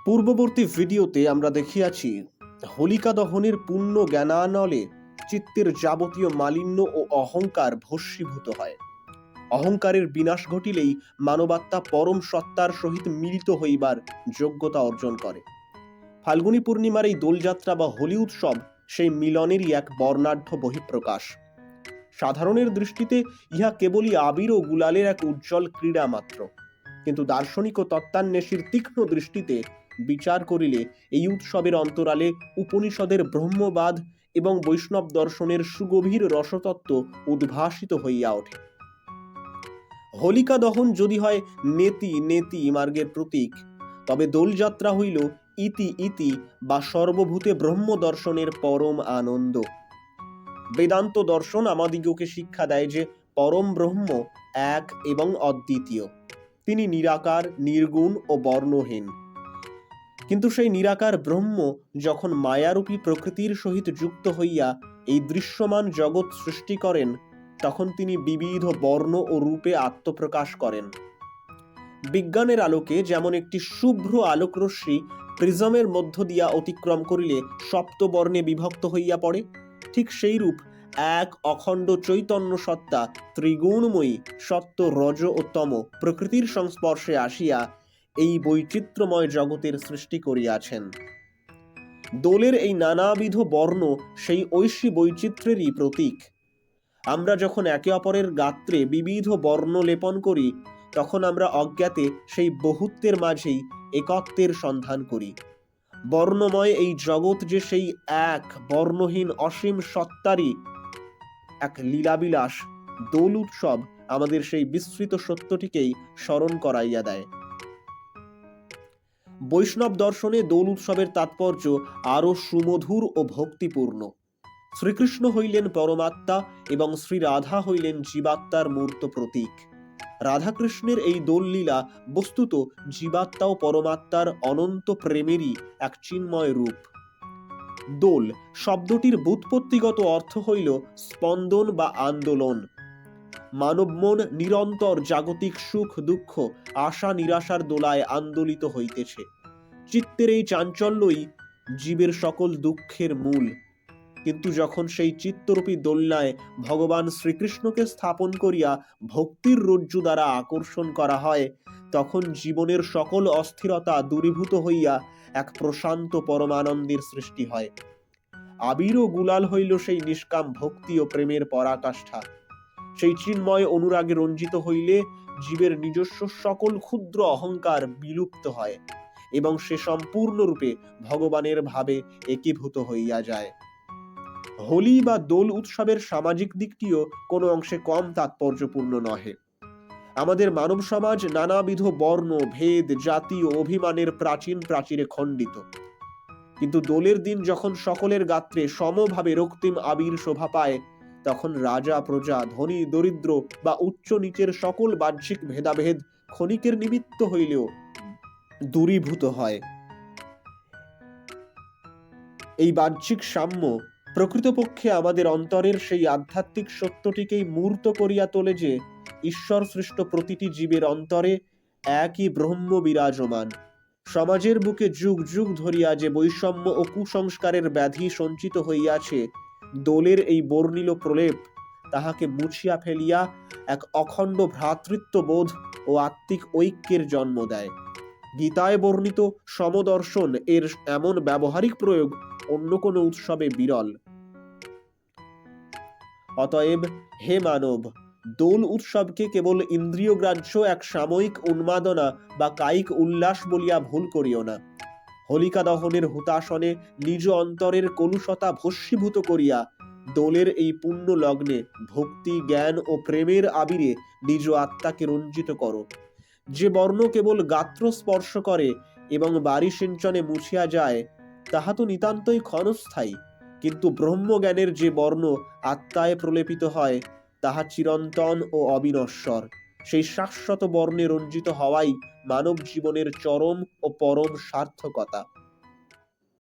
পূর্ববর্তী ভিডিওতে আমরা দেখিয়াছি হোলিকা দহনের পূর্ণ জ্ঞানানলে চিত্তের যাবতীয় মালিন্য ও অহংকার ভস্মীভূত হয়। অহংকারের বিনাশ ঘটিলেই মানবাত্মা পরম সত্তার সহিত মিলিত হইবার যোগ্যতা অর্জন করে। ফাল্গুনী পূর্ণিমার এই দোলযাত্রা বা হোলি উৎসব সেই মিলনেরই এক বর্ণাঢ্য বহিঃপ্রকাশ। সাধারণের দৃষ্টিতে ইহা কেবলই আবির ও গুলালের এক উজ্জ্বল ক্রীড়া মাত্র, কিন্তু দার্শনিক ও তত্ত্বান্বেষীর তীক্ষ্ণ দৃষ্টিতে বিচার করিলে এই উৎসবের অন্তরালে উপনিষদের ব্রহ্মবাদ এবং বৈষ্ণব দর্শনের সুগভীর রসতত্ত্ব উদ্ভাসিত হইয়া ওঠে। হোলিকা দহন যদি হয় নেতি নেতি মার্গের প্রতীক, তবে দোলযাত্রা হইল ইতি ইতি বা সর্বভূতে ব্রহ্ম দর্শনের পরম আনন্দ। বেদান্ত দর্শন আমাদিগকে শিক্ষা দেয় যে পরম ব্রহ্ম এক এবং অদ্বিতীয়। তিনি নিরাকার, নির্গুণ ও বর্ণহীন। কিন্তু সেই নিরাকার ব্রহ্ম যখন মায়ারূপী প্রকৃতির সহিত যুক্ত হইয়া এই দৃশ্যমান জগৎ সৃষ্টি করেন, তখন তিনি বিবিধ বর্ণ ও রূপে আত্মপ্রকাশ করেন। বিজ্ঞানের আলোকে যেমন একটি শুভ্র আলোকরশ্মি প্রিজমের মধ্য দিয়া অতিক্রম করিলে সপ্তবর্ণে বিভক্ত হইয়া পড়ে, ঠিক সেইরূপ এক অখণ্ড চৈতন্য সত্তা ত্রিগুণময়ী সত্য, রজ ও তম প্রকৃতির সংস্পর্শে আসিয়া এই বৈচিত্র্যময় জগতের সৃষ্টি করিয়াছেন। দোলের এই নানাবিধ বর্ণ সেই ঐশী বৈচিত্র্যেরই প্রতীক। আমরা যখন একে অপরের গাত্রে বিবিধ বর্ণ লেপন করি, তখন আমরা অজ্ঞাতে সেই বহুত্বের মাঝেই একত্বের সন্ধান করি। বর্ণময় এই জগৎ যে সেই এক বর্ণহীন অসীম সত্তারই এক লীলাবিলাস, দোল উৎসব আমাদের সেই বিস্তৃত সত্যটিকেই স্মরণ করাইয়া দেয়। বৈষ্ণব দর্শনে দোল উৎসবের তাৎপর্য আরো সুমধুর ও ভক্তিপূর্ণ। শ্রীকৃষ্ণ হইলেন পরমাত্মা এবং শ্রী রাধা হইলেন জীবাত্মার মূর্ত প্রতীক। রাধাকৃষ্ণের এই দোল লীলা বস্তুত জীবাত্মা ও পরমাত্মার অনন্ত প্রেমেরই এক চিন্ময় রূপ। দোল শব্দটির ব্যুৎপত্তিগত অর্থ হইল স্পন্দন বা আন্দোলন। মানব মন নিরন্তর জাগতিক সুখ দুঃখ আশা নিরাশার দোলায় আন্দোলিত হইতেছে। চিত্তের এই চাঞ্চল্যই জীবের সকল দুঃখের মূল। কিন্তু যখন সেই চিত্তরূপী দোলনায় ভগবান শ্রীকৃষ্ণকে স্থাপন করিয়া ভক্তির রজ্জু দ্বারা আকর্ষণ করা হয়, তখন জীবনের সকল অস্থিরতা দূরীভূত হইয়া এক প্রশান্ত পরমানন্দের সৃষ্টি হয়। আবির ও গুলাল হইল সেই নিষ্কাম ভক্তি ও প্রেমের পরাকাষ্ঠা। সেই চিন্ময় অনুরাগে রঞ্জিত হইলে জীবের নিজস্ব সকল ক্ষুদ্র অহংকার বিলুপ্ত হয় এবং সে সম্পূর্ণরূপে ভগবানের ভাবে একীভূত হইয়া যায়। হোলি বা দোল উৎসবের সামাজিক দিকটিও কোনো অংশে কম তাৎপর্যপূর্ণ নহে। আমাদের মানব সমাজ নানাবিধ বর্ণ, ভেদ, জাতি ও অভিমানের প্রাচীন প্রাচীরে খণ্ডিত। কিন্তু দোলের দিন যখন সকলের গাত্রে সমভাবে রক্তিম আবির শোভা পায়, তখন রাজা প্রজা, ধনী দরিদ্র বা উচ্চ নিচের সকল বাহ্যিক ভেদাভেদ ক্ষণিকের নিমিত্ত হইলেও দূরীভূত হয়। এই বাহ্যিক সাম্য প্রকৃতপক্ষে আমাদের অন্তরের সেই আধ্যাত্মিক সত্যটিকেই মূর্ত করিয়া তোলে যে ঈশ্বর সৃষ্ট প্রতিটি জীবের অন্তরে একই ব্রহ্ম বিরাজমান। সমাজের বুকে যুগ যুগ ধরিয়া যে বৈষম্য ও কুসংস্কারের ব্যাধি সঞ্চিত হইয়াছে, দোলের এই বর্ণিল প্রলেপ তাহাকে মুছিয়া ফেলিয়া এক অখণ্ড ভ্রাতৃত্ববোধ ও আত্মিক ঐক্যের জন্ম দেয়। গীতায় বর্ণিত সমদর্শন এর এমন ব্যবহারিক প্রয়োগ অন্য কোনো উৎসবে বিরল। অতএব হে মানব, দোল উৎসবকে কেবল ইন্দ্রিয়গ্রাহ্য এক সাময়িক উন্মাদনা বা কায়িক উল্লাস বলিয়া ভুল করিও না। হোলিকা দহনের হুতাশনে নিজ অন্তরের কলুষতা ভস্মীভূত করিয়া দোলের এই পুণ্য লগ্নে ভক্তি, জ্ঞান ও প্রেমের আবিরে নিজ আত্মাকে রঞ্জিত করো। যে বর্ণ কেবল গাত্র স্পর্শ করে এবং বাড়ি সিঞ্চনে মুছিয়া যায়, তাহা তো নিতান্তই ক্ষণস্থায়ী। কিন্তু ব্রহ্মজ্ঞানের যে বর্ণ আত্মায় প্রলেপিত হয়, তাহা চিরন্তন ও অবিনশ্বর। সেই শাশ্বত বর্ণে রঞ্জিত হওয়াই মানব জীবনের চরম ও পরম সার্থকতা।